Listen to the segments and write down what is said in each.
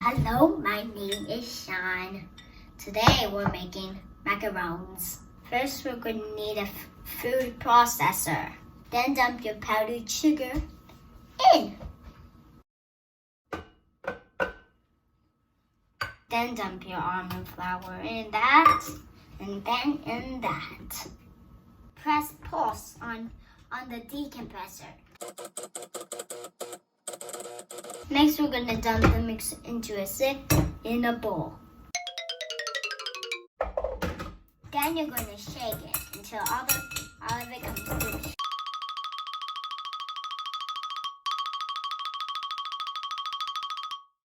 Hello, my name is Sean. Today we're making macarons. First we're going to need a food processor. Then dump your powdered sugar in. Then dump your almond flour in that, and then in that. Press pause on the decompressor. Next, we're going to dump the mix into a sieve in a bowl. Then you're going to shake it until all of it comes through.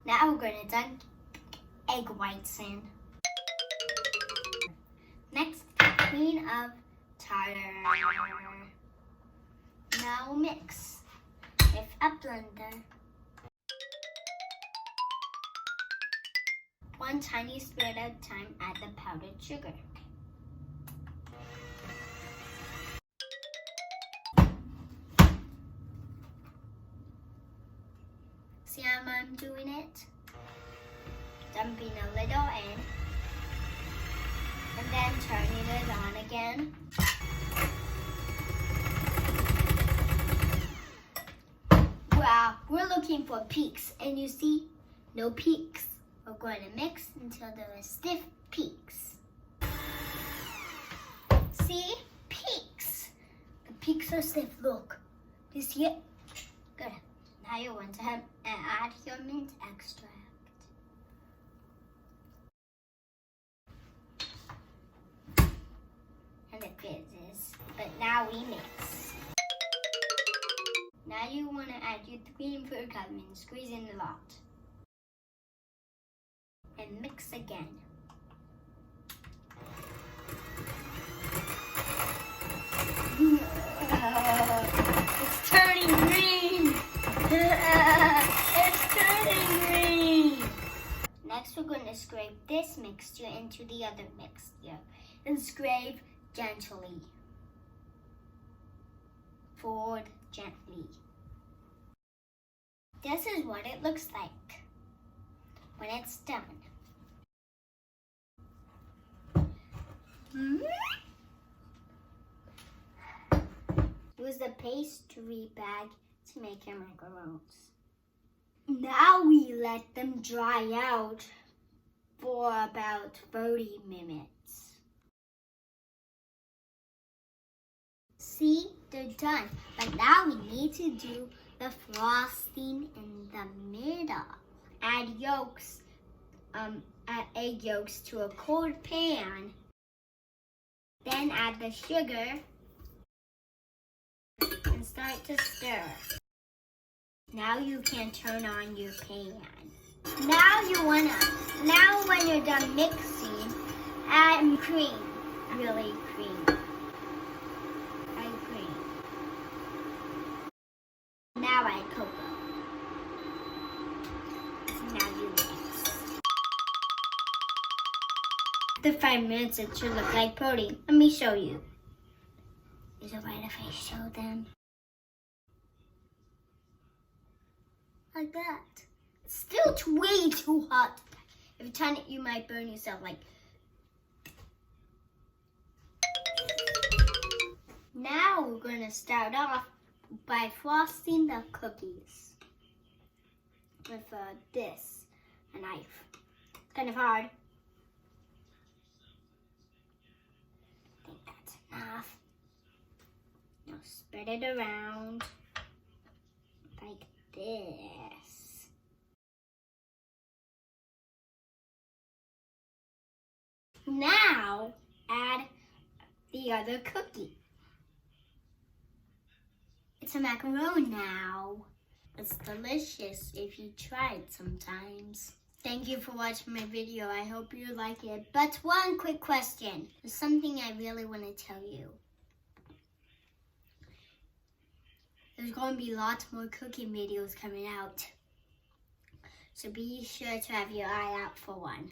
Now we're going to dunk egg whites in. Next, clean up tartar. Now mix with a blender. One tiny spoon at a time, add the powdered sugar. See how I'm doing it? Dumping a little in, and then turning it on again. Wow, we're looking for peaks, and you see, no peaks. We're going to mix until there are stiff peaks. See? Peaks. The peaks are stiff. Look. Do you see it? Good. Now you want to add your mint extract. And it fizzes. But now we mix. Now you want to add your green food coloring, squeeze in a lot. And mix again. It's turning green! It's turning green! Next we're going to scrape this mixture into the other mixture and scrape gently. Forward gently. This is what it looks like when it's done. Use the pastry bag to make your macarons. Now we let them dry out for about 30 minutes. See, they're done. But now we need to do the frosting in the middle. Add egg yolks to a cold pan. Then add the sugar and start to stir. Now you can turn on your pan. Now when you're done mixing, add cream. Really cream. Add cream. Now add cocoa. Now you mix. After 5 minutes, it should look like pudding. Let me show you. Is it right if I show them? Like that. It's still way too hot. If you turn it, you might burn yourself. Now we're going to start off by frosting the cookies with a knife. It's kind of hard. I think that's enough. Now spread it around like this. Now add the other cookie. It's a macaron now. It's delicious if you try it sometimes. Thank you for watching my video. I hope you like it. But one quick question. There's something I really want to tell you. There's going to be lots more cooking videos coming out. So be sure to have your eye out for one.